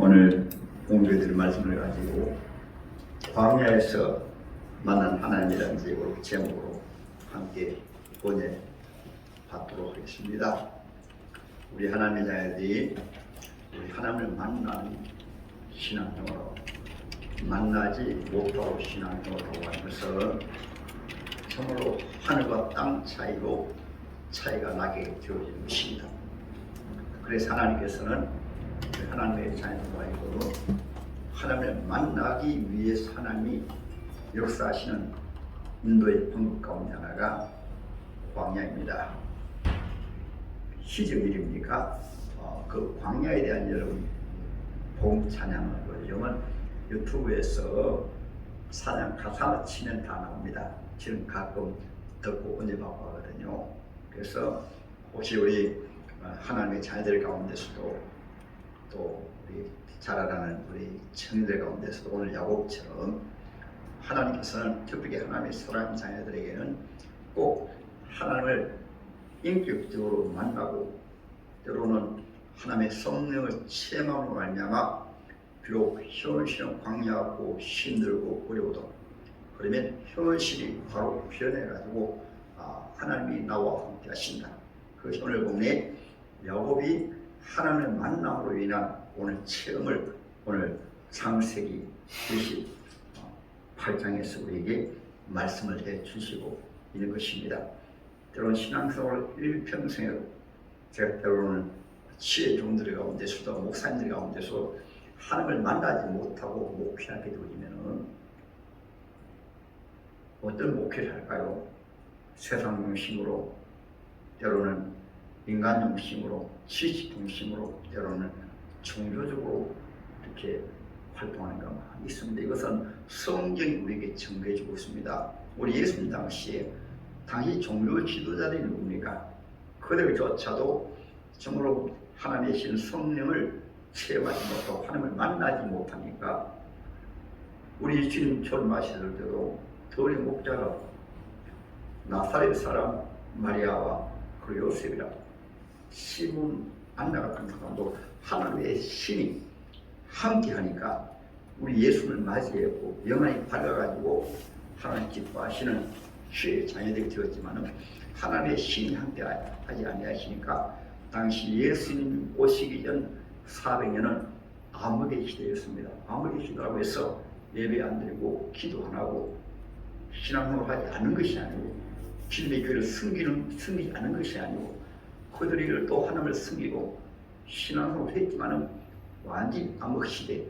오늘 공부해드릴 말씀을 가지고 광야에서 만난 하나님이라는 제목으로 함께 보내 받도록 하겠습니다. 우리 하나님의 자녀들이 우리 하나님을 만나는 신앙생활로 만나지 못하고 신앙생활로 하는 것은 정말로 하늘과 땅 차이로 차이가 나게 되어지는 것입니다. 그래서 하나님께서는 하나님의 자녀들과도 하나님을 만나기 위해서 하나님이 역사하시는 인도의 방법 가운데 하나가 광야입니다. 시적일입니까? 그 광야에 대한 여러분 봄 찬양을 요즘은 유튜브에서 찬양 가사 치면 다 나옵니다. 지금 가끔 듣고 은혜 받고 하거든요. 그래서 혹시 우리 하나님의 자녀들 가운데서도 또 우리 자라나는 우리 청년들 가운데서도 오늘 야곱처럼 하나님께서는 특별히 하나님의 사랑하는 자녀들에게는 꼭 하나님을 인격적으로 만나고 때로는 하나님의 성령을 체험함으로 말미암아 비록 현실은 광야하고 힘들고 어려워도 그러면 현실이 바로 변해가지고 하나님이 나와 함께 하신다. 그것이 오늘 보면 야곱이 하나님의 만남으로 인한 오늘 체험을 오늘 창세기 28장에서 우리에게 말씀을 해주시고 있는 것입니다. 때로는 신앙생활 일평생에 제가 때로는 지혜 종들 가운데서도 목사님들 가운데서 하나님을 만나지 못하고 목회하게 되어지면은 어떤 목회를 할까요? 세상 중심으로 때로는 인간 중심으로 지식 중심으로 때로는 종교적으로 이렇게 활동하는 것 많이 있습니다. 이것은 성경이 우리에게 증거해 주고 있습니다. 우리 예수님 당시 종교 지도자들이 누굽니까? 그들조차도 정말로 하나님의 신 성령을 체험하지 못하고 하나님을 만나지 못하니까 우리 주님 졸음하실 때도 더리 목자가 나사렛 사람 마리아와 그 요셉이라 시몬 안나 같은 사람도 하나님의 신이 함께하니까 우리 예수를 맞이했고 영안이 밝아가지고 하나님 기뻐하시는 주의 자녀들이 되었지만 하나님의 신이 함께하지 아니하시니까 당시 예수님 오시기 전 400년은 암흑의 시대였습니다. 암흑의 시대라고 해서 예배 안 드리고 기도 안 하고 신앙생활 하지 않는 것이 아니고 주님의 교회를 숨기지 않는 것이 아니고 그들이 또 하나님을 숨기고 신앙생활을 했지만은 완전히 암흑시대에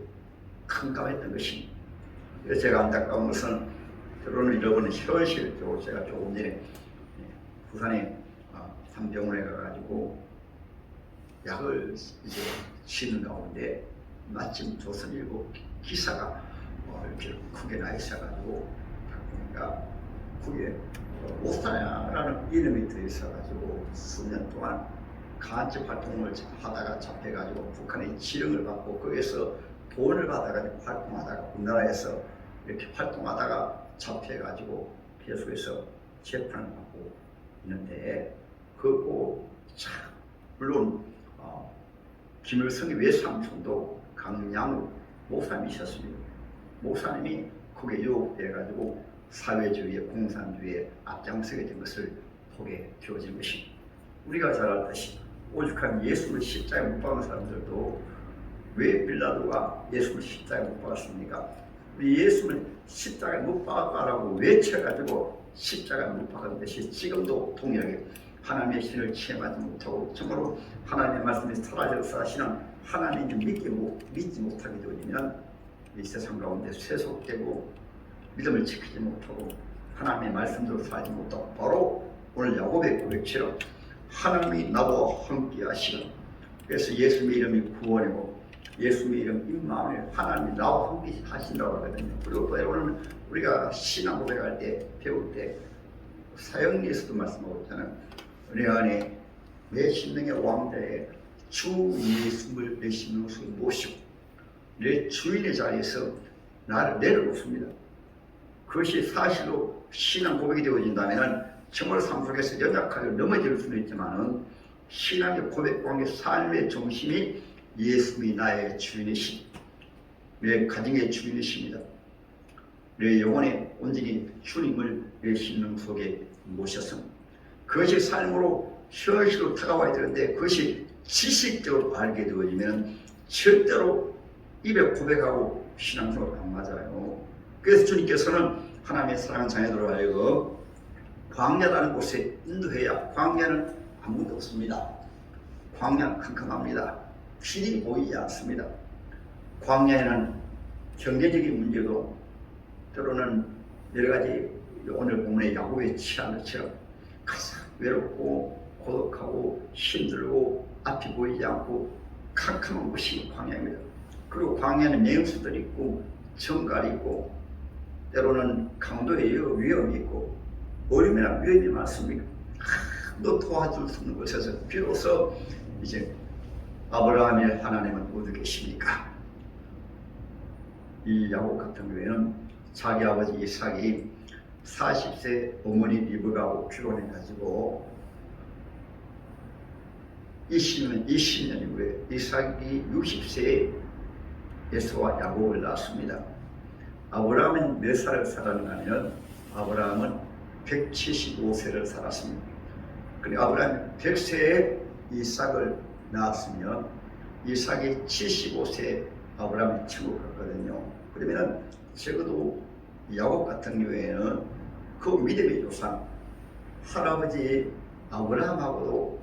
캄캄했던 것입니다. 그래서 제가 안타까운 것은 결혼을 잃어버린 현실적으로 제가 조금 전에 부산에 산병원에 가가지고 약을 이제 치는 가운데 마침 조선일보 기사가 이렇게 크게 나 있어가지고 보니까 그게 오사야라는 이름이 들어있어가지고 수년 동안 간첩 활동을 하다가 잡혀가지고 북한의 지령을 받고 거기에서 돈을 받아가지고 활동하다가 우리나라에서 이렇게 활동하다가 잡혀가지고 계속해서 재판을 받고 있는데 참 물론 김일성의 외삼촌도 강양우 목사님이셨습니다. 목사님이 거기에 유혹돼가지고 사회주의의 공산주의에 앞장서게 된 것을 보게 되어진 것입니다. 우리가 잘 알듯이 오죽한 예수를 십자가에 못 박은 사람들도 왜 빌라도가 예수를 십자가에 못 박았습니까? 우리 예수를 십자가에 못 박아라고 외쳐가지고 십자가에 못 박은 것이 지금도 동일하게 하나님의 신을 체험하지 못하고 정말로 하나님의 말씀이 살아져서 하시는 하나님을 믿지 못하게 되면 이 세상 가운데 쇠속되고 믿음을 지키지 못하고 하나님의 말씀대로 살지 못하고 바로 오늘 야곱의 고백처럼 하나님이 나와 함께 하시는 그래서 예수님의 이름이 구원이고 예수님의 이름 임마누엘 하나님이 나와 함께 하신다고 하거든요. 그리고 또 여러분 우리가 신앙 고백할 때 배울 때 사형리에서도 말씀하고 있잖아요. 은혜 안에 내 심령의 왕자에 주 예수를 내 심령으로 모시고 내 주인의 자리에서 나를 내려놓습니다. 그것이 사실로 신앙 고백이 되어진다면 정말 삶 속에서 연약하게 넘어질 수는 있지만 신앙의 고백 관계 삶의 중심이 예수님이 나의 주인이신 내 가정의 주인이십니다. 내 영혼에 온전히 주님을 내 심령 속에 모셔서 그것이 삶으로 현실로 다가와야 되는데 그것이 지식적으로 알게 되어지면 절대로 입에 고백하고 신앙적으로 안 맞아요. 그래서 주님께서는 하나님의 사랑하는 자녀들로 하여금 광야라는 곳에 인도해야 광야는 아무도 없습니다. 광야는 캄캄합니다. 길이 보이지 않습니다. 광야에는 경제적인 문제도 때로는 여러 가지 오늘 본문의 야곱의 취한 것처럼 가장 외롭고 고독하고 힘들고 앞이 보이지 않고 캄캄한 곳이 광야입니다. 그리고 광야에는 맹수들이 있고 정갈이 있고 때로는 강도의 위험이 있고 어림이나 위험이 많습니다. 너 도와줄 수 없는 곳에서 비로소 이제 아브라함의 하나님은 어디 계십니까? 이 야곱 같은 경우에는 자기 아버지 이삭이 40세 어머니 리브가하고 결혼해가지고 20년 이후에 이삭이 60세에 에서와 야곱을 낳았습니다. 아브라함은 몇 살을 살았는가 하면 아브라함은 175세를 살았습니다. 그리고 아브라함이 100세에 이삭을 낳았으면 이삭이 75세에 아브라함이 천국 갔거든요. 그러면 적어도 야곱 같은 경우에는 그 믿음의 조상 할아버지 아브라함하고도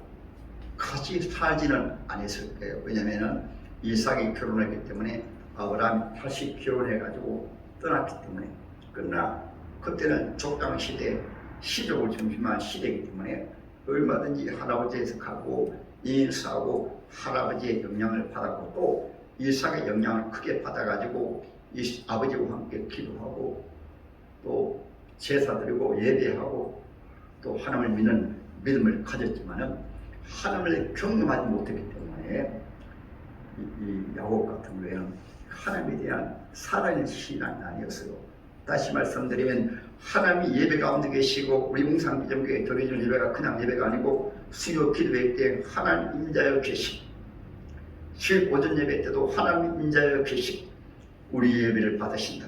같이 살지는 않았을 거예요. 왜냐하면 이삭이 결혼했기 때문에 아브라함이 다시 결혼해가지고 떠났기 때문에. 그러나 그때는 족장 시대, 시족을 중심한 시대이기 때문에 얼마든지 할아버지에서 가고 인사하고 할아버지의 영향을 받았고 또 이삭의 영향을 크게 받아가지고 이 아버지와 함께 기도하고 또 제사 드리고 예배하고 또 하나님을 믿는 믿음을 가졌지만은 하나님을 경험하지 못했기 때문에 이 야곱 같은 경우에는 하나님에 대한 살아있는 신앙이 아니었어요. 다시 말씀드리면 하나님이 예배 가운데 계시고 우리 웅상기정교회 드려지는 예배가 그냥 예배가 아니고 수요 기도회 때 하나님 임자여 계시고 실 오전 예배 때도 하나님 임자여 계시고 우리 예배를 받으신다.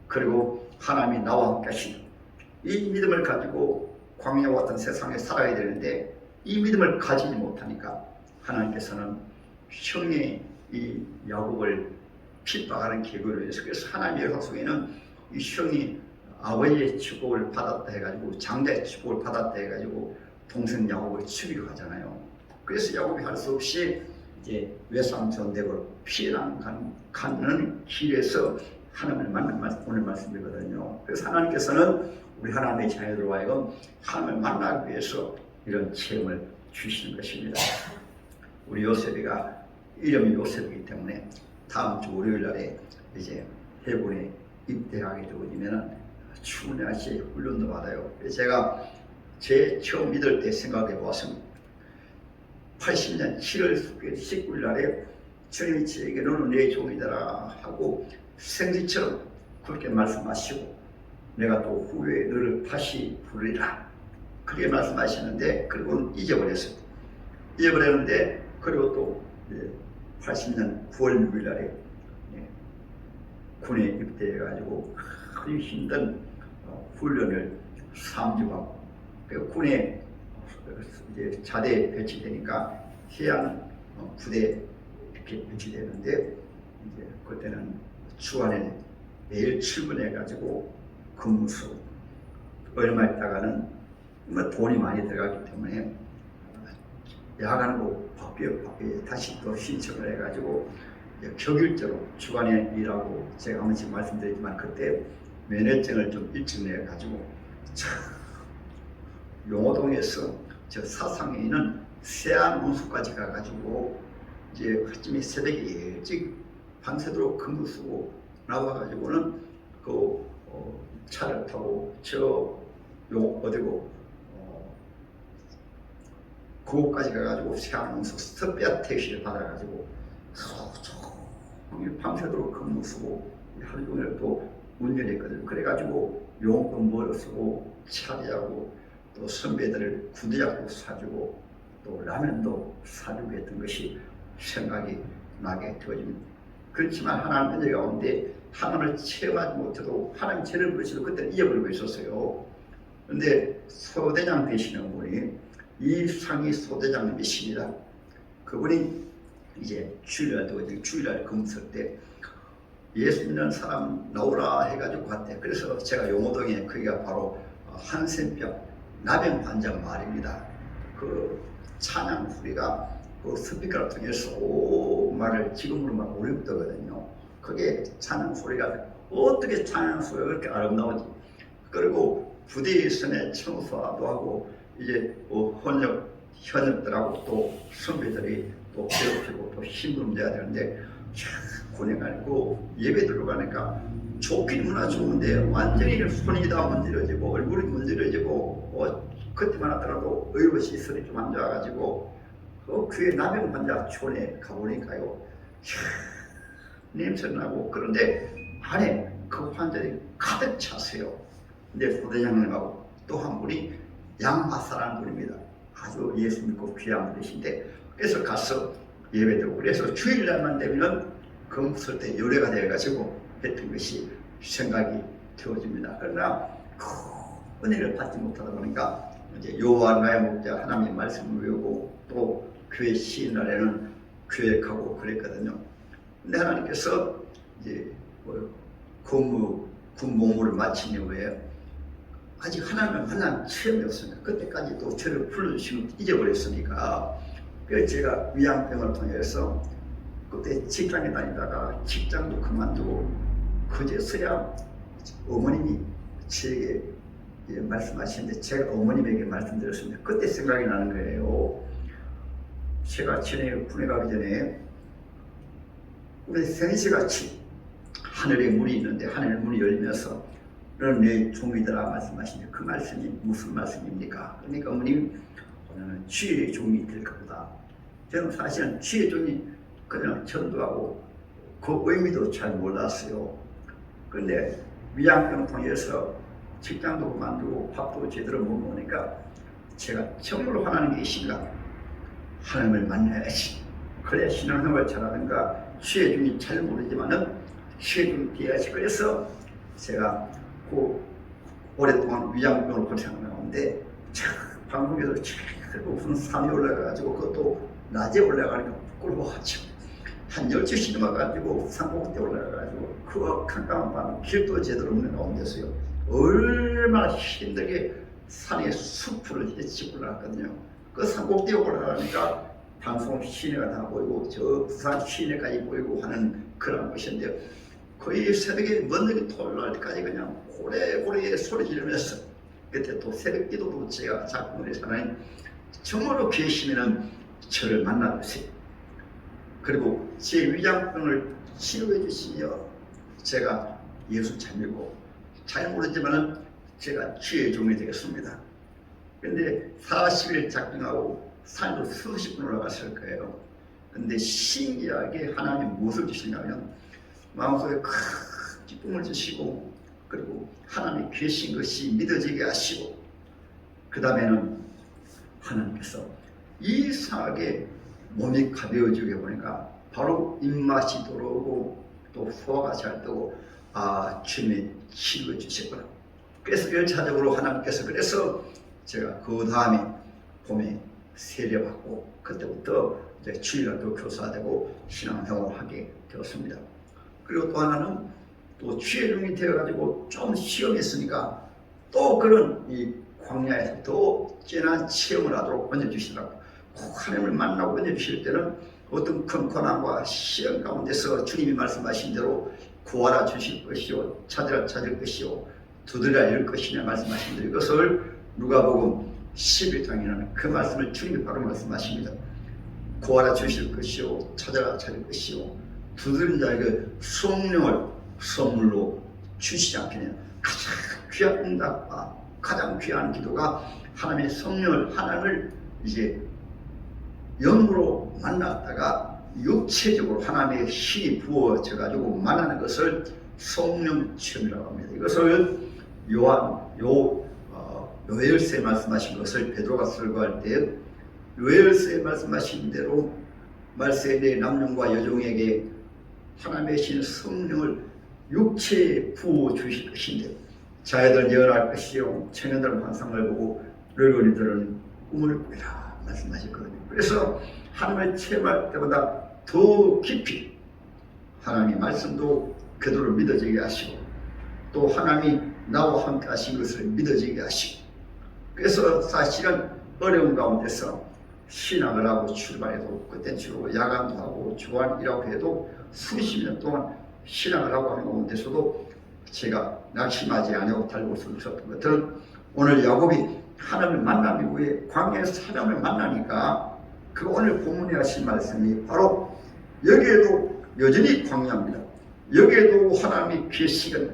그리고 하나님이 나와 함께 하신다. 이 믿음을 가지고 광야와 같은 세상에 살아야 되는데 이 믿음을 가지지 못하니까 하나님께서는 형의 이 야곱을 핍박하는 계획을 해서 그래서 하나님의 역사 속에는 이 형이 아버지의 축복을 받았다 해가지고 장자의 축복을 받았다 해가지고 동생 야곱을 죽이려 하잖아요. 그래서 야곱이 할 수 없이 이제 외삼촌댁으로 피난가는 길에서 하나님을 만난 오늘 말씀이거든요. 그래서 하나님께서는 우리 하나님의 자녀들로 하여금 하나님을 만나기 위해서 이런 체험을 주시는 것입니다. 우리 요셉이가 이름이 요셉이기 때문에 다음 주 월요일 날에 이제 해군에 입대하게 되어지면 추운 날씨에 훈련도 받아요. 제가 제 처음 믿을 때 생각해 보았습니다. 80년 7월 19일 날에 주님이 저에게 너는 내 종이더라 하고 생지처럼 그렇게 말씀하시고 내가 또 후에 너를 다시 부르리라 그렇게 말씀하시는데 그리고는 잊어버렸어요. 잊어버렸는데 그리고 또 80년 9월 6일 날에 군에 입대해가지고 아주 힘든 훈련을 3주간 군에 이제 자대에 배치되니까 해양 부대에 이렇게 배치되는데 이제 그때는 주안에 매일 출근해가지고 근무소 얼마 있다가는 뭐 돈이 많이 들어가기 때문에 야간으로 바뀌어 다시 또 신청을 해가지고 격일제로 주간에 일하고 제가 한 번씩 말씀드리지만 그때 면허증을 좀 일찍 내가지고 용호동에서 저 사상에 있는 세안운수까지 가가지고 이제 아침에 새벽에 일찍 밤새도록 근무 쓰고 나와가지고는 그 차를 타고 저 어디고 그곳까지 가가지고 세안운수 스톱베어 택시를 받아가지고 밤새도록 근무 쓰고 하루 종일 또 운전했거든요. 그래가지고 용돈 뭐를 쓰고 차비하고 또 선배들 구두약도 사주고 또 라면도 사주고 했던 것이 생각이 나게 되어집니다. 그렇지만 하나님 은혜 가운데 하나님을 체험하지 못해도 하나님 죄를 부르시도 그때는 잊어버리고 있었어요. 그런데 소대장 되시는 분이 이상희 소대장님이십니다. 그분이 이제 주일날 금설 때 예수 믿는 사람 나오라 해가지고 갔대. 그래서 제가 용호동에 거기가 바로 한센병 나병 환자 마을입니다. 그 찬양 후리가 그 스피커를 통해서 말을 지금으로만 5, 6도거든요. 그게 찬양 소리가 어떻게 찬양 소리가 그렇게 아름다운지. 그리고 부대에서는 청소도 하고 이제 현역들하고 또 선배들이 또 괴롭히고 또 힘을 내야 되는데 고생하고 예배 들어가니까 좋긴 무나 좋은데 완전히 손이 다 문드러지고 얼굴이 문드러지고 그때만 하더라도 의료시 있으니 좀 안 좋아가지고 그 교회 남영 환자촌에 가보니까요 냄새나고 그런데 안에 그 환자들이 가득 찼어요. 근데 소대장님하고 또 한 분이 양마사라는 분입니다. 아주 예수 믿고 귀한 분이신데 그래서 가서 예배드리고 그래서 주일날만 되면 금설 때 요래가 되어가지고 했던 것이 생각이 되어집니다. 그러나 그 은혜를 받지 못하다 보니까 이제 요한가의 목자 하나님의 말씀을 외우고 또 교회 시인날에는 교회 가고 그랬거든요. 근데 하나님께서 이제 군 복무를 마친 이후에 아직 하나님을 만난 체험이 없습니다. 그때까지 또 저를 불러주시고 잊어버렸으니까 그래서 제가 위암병을 통해서 그때 직장에 다니다가 직장도 그만두고 그제서야 어머님이 제게 말씀하시는데 제가 어머님에게 말씀드렸습니다. 그때 생각이 나는 거예요. 제가 전에 군에 가기 전에 우리 생시같이 하늘에 문이 있는데 하늘 문이 열리면서 너는 내 종이더라 말씀하시는데 그 말씀이 무슨 말씀입니까? 그러니까 어머님 오늘은 주의 종이 될 것보다 저는 사실은 주의 종이 그냥 전도하고 그 의미도 잘 몰랐어요. 그런데 위암병 통해서 직장도 그만두고 밥도 제대로 못 먹으니까 제가 정말로 하나님 계신가 하나님을 만나야지 그래야 신앙생활 잘하는가 주의 종이 잘 모르지만은 주의 종이 돼야지. 그래서 제가 그 오랫동안 위암병으로 고생을 하는데 방송에서 최고 무슨 산에 올라가가지고 그것도 낮에 올라가니까 부끄러워가지고 한 12시 넘어가지고 산꼭대 올라가가지고 그 캄캄한 밤 길도 제대로 없는 가운데서요 얼마나 힘들게 산의 숲을 헤치고 올라갔거든요. 그 산꼭대에 올라가니까 방송 시내가 다 보이고 저 부산 시내까지 보이고 하는 그런 곳인데 거의 새벽에 먼데기 토요일 때까지 그냥 고래고래 소리 지르면서 그때 또 새벽 기도도 제가 작품을 해서 하나님 정말로 계시면은 저를 만나주세요. 그리고 제 위장병을 치료해 주시며 제가 예수 잘 믿고 잘 모르지만은 제가 주의 종이 되겠습니다. 근데 40일 작정하고 산으로 수십 분 올라갔을 거예요. 근데 신기하게 하나님 무엇을 주시냐면 마음속에 큰 기쁨을 주시고 그리고 하나님이 계신 것이 믿어지게 하시고 그 다음에는 하나님께서 이상하게 몸이 가벼워지게 보니까 바로 입맛이 돌아오고 또 소화가 잘 되고 주님이 치료해 주셨구나. 그래서 열차적으로 하나님께서 그래서 제가 그 다음에 봄에 세례받고 그때부터 이제 주일날도 교사되고 신앙생활을 하게 되었습니다. 그리고 또 하나는 또 주일종이 되어가지고 좀 시험했으니까 또 그런 이 광야에서 더 진한 체험을 하도록 얹어주시더라고요. 하나님을 만나고 얹어주실 때는 어떤 큰 고난과 시험 가운데서 주님이 말씀하신 대로 구하라 주실 것이요 찾으라 찾을 것이요 두드리라 열 것이냐 말씀하신 대로 이것을 누가복음 11장이라는 그 말씀을 주님이 바로 말씀하십니다. 구하라 주실 것이요 찾아라 찾을 것이요 두드린 자에게 성령을 선물로 주시지 않겠냐. 가장 귀한 응답과 가장 귀한 기도가 하나님의 성령을 하나님을 이제 영으로 만났다가 육체적으로 하나님의 힘이 부어져 가지고 만나는 것을 성령 체험이라고 합니다. 이것을 요엘서에 말씀하신 것을 베드로가 설교할 때 요엘서에 말씀하신 대로 말세에 남녀와 여종에게 하나님의 신 성령을 육체에 부어 주실 것인데 자녀들 예언할 것이요 청년들은 환상을 보고 늙은이들은 꿈을 꾸리라 말씀하셨거든요. 그래서 하나님을 체험할 때보다 더 깊이 하나님의 말씀도 그대로 믿어지게 하시고 또 하나님이 나와 함께 하신 것을 믿어지게 하시고 그래서 사실은 어려운 가운데서 신앙을 하고 출발해도 그때 주로 야간도 하고 주간이라고 해도 수십 년 동안 신앙을 하고 하는 가운데서도 제가 낙심하지 않고 달고 수 있었던 것들은 오늘 야곱이 하나님을 만난 이후에 광야에서 사람을 만나니까 그 오늘 본문에 하신 말씀이 바로 여기에도 여전히 광야입니다. 여기에도 하나님이 계시거든요.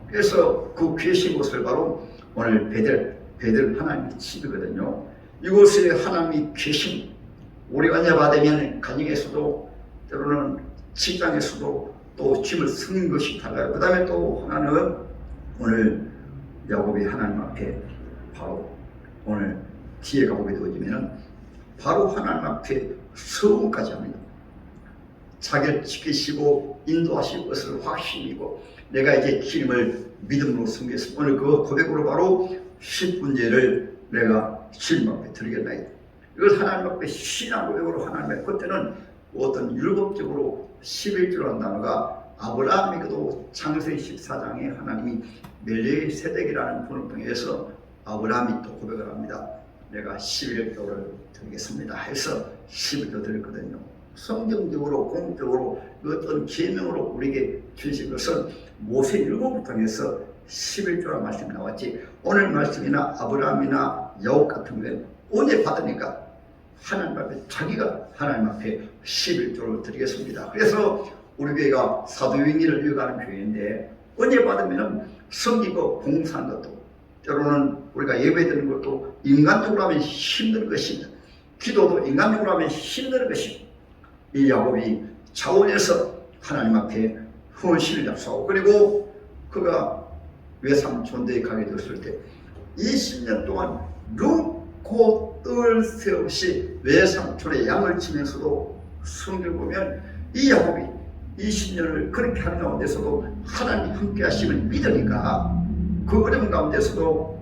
그래서 그 계신 곳을 바로 오늘 베델 하나님의 집이거든요. 이곳에 하나님이 계신 우리 언제 받으면 가정에서도 때로는 직장에서도 또 짐을 쓰는 것이 달라요. 그 다음에 또 하나는 오늘 야곱이 하나님 앞에 바로 오늘 뒤에 가보게 되어지면 바로 하나님 앞에 서원까지 합니다. 자기를 지키시고 인도하실 것을 확신이고 내가 이제 기름을 믿음으로 섬겼습니다. 오늘 그 고백으로 바로 10분제를 내가 주님 앞에 드리겠나이다. 이걸 하나님 앞에 신앙 고백으로 하나님 앞에 그때는 어떤 율법적으로 11조라는 단어가 아브라함이고도 창세기 14장에 하나님이 멜기세덱이라는 분을 통해서 아브라함이 또 고백을 합니다. 내가 11조를 드리겠습니다 해서 11조 드렸거든요. 성경적으로 공적으로 어떤 계명으로 우리에게 주신 것은 모세 율법을 통해서 11조라는 말씀이 나왔지 오늘 말씀이나 아브라함이나 야곱 같은 경우에는 은혜 받으니까 하나님 앞에 자기가 하나님 앞에 11조를 드리겠습니다. 그래서 우리 교회가 사도행전을 이어가는 교회인데 은혜 받으면 섬기고 봉사하는 것도 때로는 우리가 예배드리는 것도 인간적으로 하면 힘든 것입니다. 기도도 인간적으로 하면 힘든 것입니다. 이 야곱이 자원해서 하나님 앞에 헌신을 약속하고 그리고 그가 외삼촌대에 가게 되었을 때 20년 동안 눈코 뜰 새 없이 외삼촌의 양을 치면서도 성경 보면 이 야곱이 20년을 그렇게 하는 가운데서도 하나님 함께 하심을 믿으니까 그 어려운 가운데서도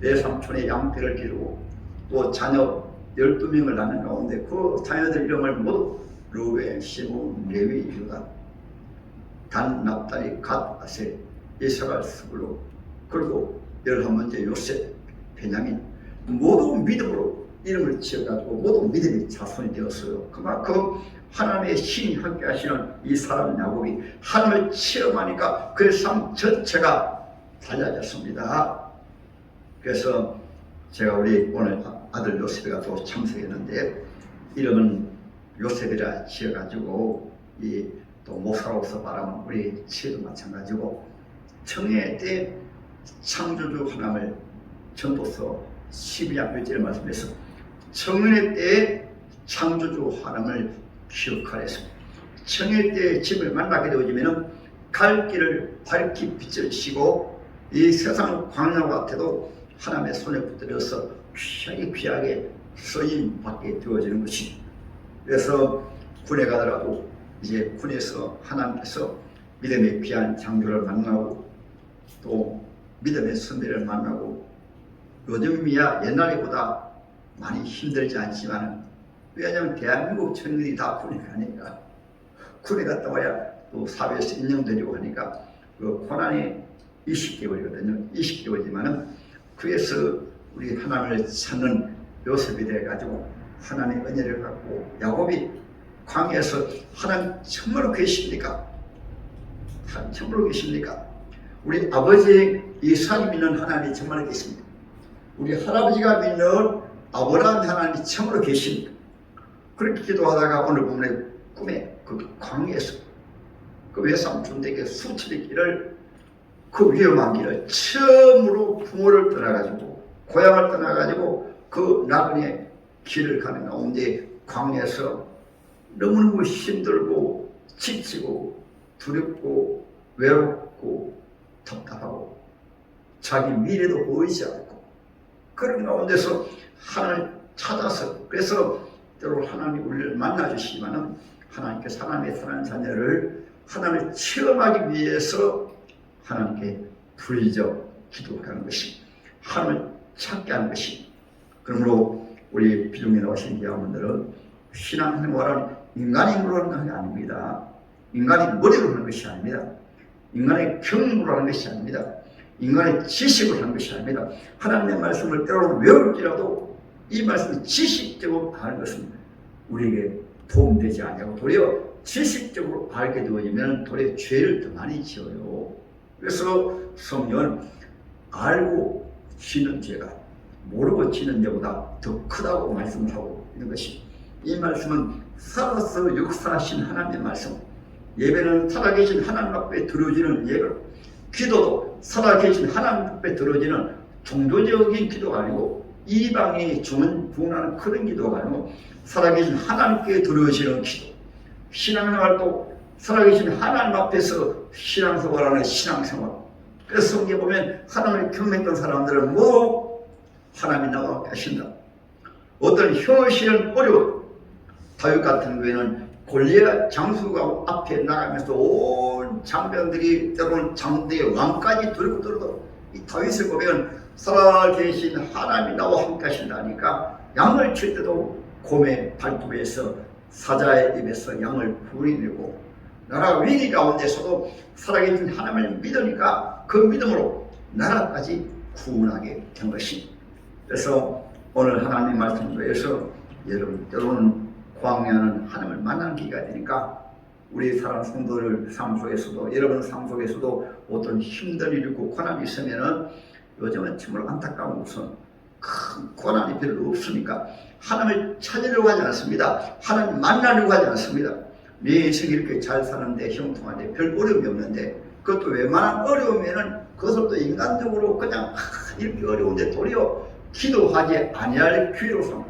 외삼촌의 양떼를 기르고 또 자녀 12명을 낳는 가운데 그 자녀들 이름을 모두 루벤, 시몬, 레위, 유다, 단, 납달리, 갓, 아셀, 이스라엘, 스불론 그리고 11번째 요셉, 베냐민 모두 믿음으로 이름을 지어가지고 모두 믿음의 자손이 되었어요. 그만큼 하나님의 신이 함께 하시는 이 사람 야곱이 하나님을 체험하니까 그 삶 전체가 달라졌습니다. 그래서 제가 우리 오늘 아들 요셉이가 또 참석했는데 이름은 요셉이라 지어가지고 이 또 목사로서 말하면 우리 치도 마찬가지고 청해 때 창조주 하나님을 전도서 12장 1절에 말씀해서 청해 때 창조주 하나님을 기억하래서 청해 때 집을 만나게 되어지면 갈 길을 밝히 비춰주시고 이 세상 광야 같아도 하나님의 손에 붙들어서 귀하게 쓰임 받게 되어지는 것이 그래서 군에 가더라도 이제 군에서 하나님께서 믿음의 귀한 장교를 만나고 또 믿음의 선배를 만나고 요즘이야 옛날보다 많이 힘들지 않지만 왜냐하면 대한민국 청년들이 다 군에 가니까 군에 갔다 와야 또 사회에서 인정되려고 하니까 그 고난이 20개월이거든요. 20개월이지만은 그에서 우리 하나님을 찾는 요셉이 돼가지고 하나님의 은혜를 갖고 야곱이 광야에서 하나님 정말로 계십니까? 하나님 정말로 계십니까? 우리 아버지 이삭이 믿는 하나님이 정말로 계십니까? 우리 할아버지가 믿는 아브라함 하나님이 정말로 계십니까? 그렇게 기도하다가 오늘 보면 꿈에 그 광야에서 그 외삼촌에게 수천의 길을 그 위험한 길을 처음으로 부모를 떠나가지고 고향을 떠나가지고 그 나그네 길을 가는 가운데 광야에서 너무너무 힘들고 지치고 두렵고 외롭고 답답하고 자기 미래도 보이지 않고 그런 가운데서 하나님을 찾아서 그래서 때로 하나님이 우리를 만나주시지만은 하나님께서 하나님의 사랑하는 자녀를 하나님을 체험하기 위해서 하나님께 부르짖어 기도하는 것이, 하나님을 찾게 하는 것이. 그러므로 우리 비중에 나오신 여러분들은 신앙생활은 인간의 힘으로 하는 게 아닙니다. 인간의 머리로 하는 것이 아닙니다. 인간의 경험으로 하는 것이 아닙니다. 인간의 지식으로 하는 것이 아닙니다. 하나님의 말씀을 때로는 외울지라도 이 말씀을 지식적으로 하는 것은 우리에게 도움되지 않냐고, 도리어 지식적으로 알게 되어지면 도리어 죄를 더 많이 지어요. 그래서 성령은 알고 지는 죄가 모르고 지는 죄보다 더 크다고 말씀을 하고 있는 것이, 이 말씀은 살아서 역사하신 하나님의 말씀, 예배는 살아계신 하나님 앞에 드려지는 예배, 기도도 살아계신 하나님 앞에 드려지는 종교적인 기도가 아니고 이방의 구원하는 그런 기도가 아니고 살아계신 하나님께 드려지는 기도, 신앙생활도 살아계신 하나님 앞에서 신앙생활하는 신앙생활. 그래서 성경에 보면 하나님을 경험했던 사람들은 모두 하나님이 나와 계신다. 어떤 현실은 어려워. 다윗 같은 경우에는 골리앗 장수가 앞에 나가면서 온 장병들이 때로는 장대의 왕까지 들고 들어도 이 다윗의 고백은 살아계신 하나님이 나와 함께 하신다니까, 양을 칠 때도 곰의 발톱에서 사자의 입에서 양을 구원해내고, 나라 위기 가운데서도 살아계신 하나님을 믿으니까 그 믿음으로 나라까지 구원하게 된 것이. 그래서 오늘 하나님의 말씀에서 여러분 때로는 광야는 하나님을 만나는 기회가 되니까 우리 사랑 성도들 삶 속에서도, 여러분 삶 속에서도 어떤 힘든 일이 있고 고난이 있으면은, 요즘은 정말 안타까운 것은 큰 고난이 별로 없으니까 하나님을 찾으려고 하지 않습니다. 하나님 만나려고 하지 않습니다. 내 인생이 이렇게 잘 사는데 형통한데 별 어려움이 없는데, 그것도 웬만한 어려우면은 그것을 또 인간적으로 그냥 이렇게 어려운데 도리어 기도하지 아니할 기회로 삼고,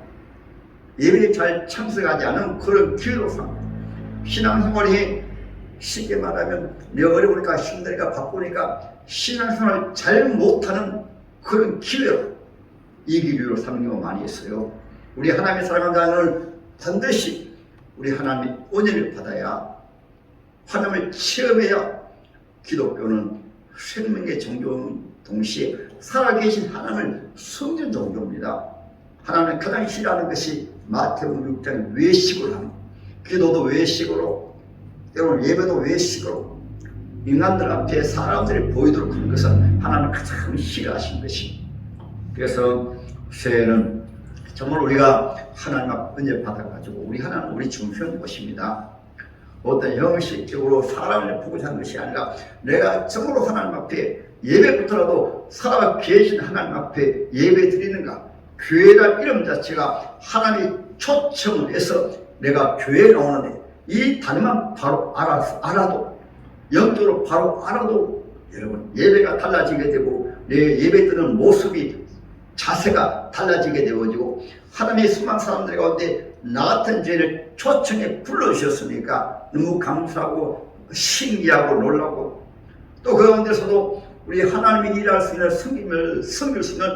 예배에 잘 참석하지 않은 그런 기회로 삼고, 신앙생활이 쉽게 말하면 내가 어려우니까 힘드니까 바쁘니까 신앙생활을 잘 못하는 그런 기회로, 이 기회로 삼는 경우가 많이 있어요. 우리 하나님의 사랑하는 자는 반드시 우리 하나님의 은혜를 받아야, 하나님을 체험해야, 기독교는 생명의 종교 동시에 살아계신 하나님을 섬기는 종교입니다. 하나님은 가장 싫어하는 것이 마태복음 6장의 외식을 하는, 기도도 외식으로, 때로는 예배도 외식으로, 인간들 앞에 사람들이 보이도록 하는 것은 하나님은 가장 싫어하신 것이. 그래서 새해는 정말 우리가 하나님 앞 은혜 받아가지고, 우리 하나님 우리 중심인 것입니다. 어떤 형식적으로 사람을 보고자 하는 것이 아니라, 내가 정말로 하나님 앞에 예배부터라도 살아 계신 하나님 앞에 예배 드리는가. 교회란 이름 자체가 하나님이 초청을 해서 내가 교회에 나오는데, 이 단어만 바로 알아도, 영적으로 바로 알아도 여러분 예배가 달라지게 되고, 내 예배 드리는 모습이, 자세가 달라지게 되어지고, 하나님의 수많은 사람들 가운데 나 같은 죄를 초청해 불러주셨으니까 너무 감사하고 신기하고 놀라고, 또 그 가운데서도 우리 하나님이 일할 수 있는 섬길 수 있는,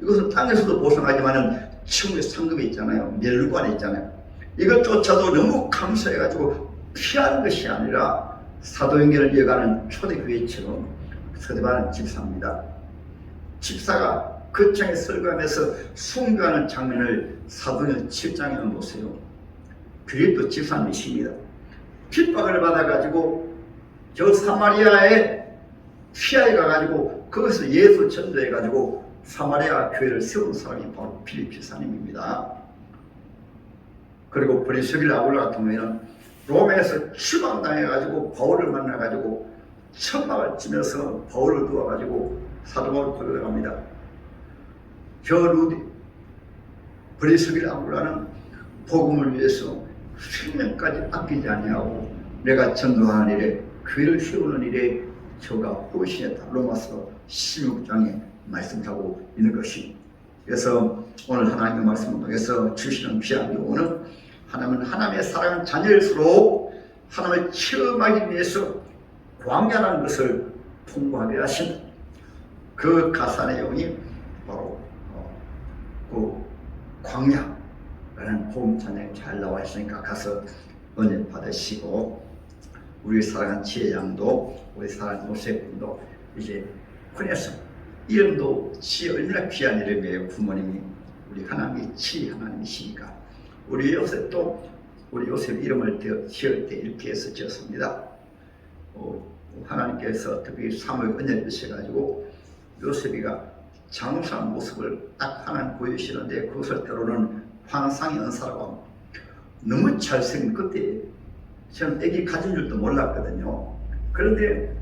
이것은 땅에서도 보상하지만은 천국의 상급이 있잖아요. 멸관이 있잖아요. 이것조차도 너무 감사해가지고 피하는 것이 아니라 사도행전을 이어가는 초대교회처럼 서대반 집사입니다. 집사가 거창에 설교하면서 순교하는 장면을 사도행전 7장에 보세요. 빌립보 집사님이십니다. 핍박을 받아가지고 저 사마리아에 피하에 가가지고 거기서 예수 전도해가지고 사마리아 교회를 세운 사람이 바로 빌립 집사님입니다. 그리고 브리스길라 아굴라 같은 경우에는 로마에서 추방당해가지고 바울을 만나가지고 천막을 치면서 바울을 도와가지고 사도바울을 고백을 합니다. 저 루디 브리스길라 아굴라는 복음을 위해서 생명까지 아끼지 아니하고 내가 전도하는 일에, 교회를 세우는 일에 저가 헌신했다. 로마서 16장에 말씀하고 있는 것이. 그래서 오늘 하나님의 말씀을 통해서 주시는 귀한 교훈은, 하나님은 하나님의 사랑하는 자녀일수록 하나님을 체험하기 위해서 광야라는 것을 통과하게 하신 그 가사 내용이 바로 그 광야라는 복음 찬양이 잘 나와 있으니까 가서 은혜 받으시고, 우리 사랑한 지혜 양도, 우리 사랑한 요셉 군도 이제 군에서 이름도 지혜 얼마나 귀한 이름이에요. 부모님이 우리 하나님이 지혜 하나님이시니까. 우리 요셉도 우리 요셉 이름을 지을 때 이렇게 해서 지었습니다. 하나님께서 특히 사무엘 은혜를 주셔가지고 요셉이가 장사한 모습을 딱 하나님 보여주시는데 그것을 때로는 환상의 은사라고 합니다. 너무 잘생긴 그때 저는 애기 가진 줄도 몰랐거든요. 그런데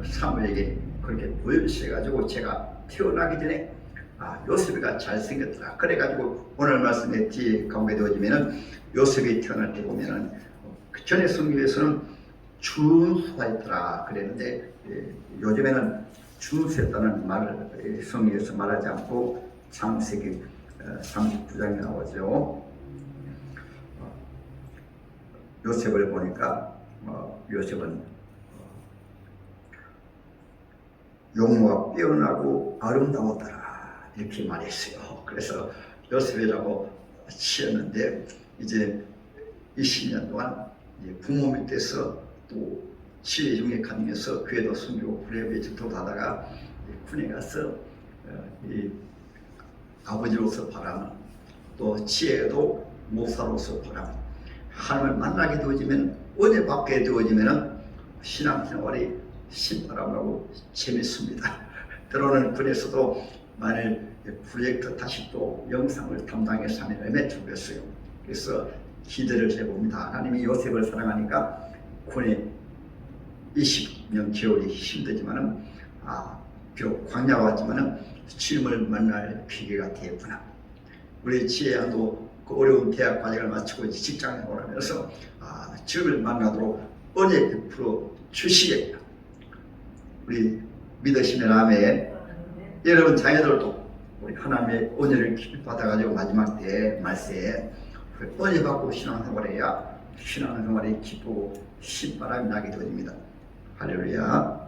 사무엘에게 그렇게 보여주셔가지고 제가 태어나기 전에 요셉이가 잘생겼더라. 그래가지고 오늘 말씀에 뒤에 가보게 되어지면은 요셉이 태어날 때 보면은 그 전에 성경에서는 준수가 있더라 그랬는데 요즘에는 준수했다는 말을 성경에서 말하지 않고 창세기 39장에 나오죠. 요셉을 보니까 요셉은 용모가 뛰어나고 아름다웠더라 이렇게 말했어요. 그래서 요셉이라고 지었는데 이제 20년 동안 부모 밑에서 또 지혜 중에 가면서 교회도 숨기고 불의에 직도하다가 군에 가서 이 아버지로서 바라는 또 지혜도 목사로서 바라는 하나님을 만나게 되어지면 은혜 받게 되어지면 신앙생활이 신바람하고 재밌습니다. 때로는 군에서도 만일 프로젝트 다시 또 영상을 담당해서 하면 얼마나 좋겠어요. 그래서 기대를 해봅니다. 하나님이 요셉을 사랑하니까 군에 20년 겨울이 힘들지만은 비록 광야가 왔지만은 주님을 만날 기회가 되었구나. 우리 지혜양도 그 어려운 대학 과정을 마치고 이제 직장에 오라면서 주님을 만나도록 은혜 베풀어 주시겠다. 우리 믿으시면 아멘. 여러분 자녀들도 우리 하나님의 은혜를 깊이 받아가지고 마지막 때 말세에 은혜 받고 신앙생활해야 신앙생활이 기쁘고 신바람이 나게 됩니다. 할렐루야.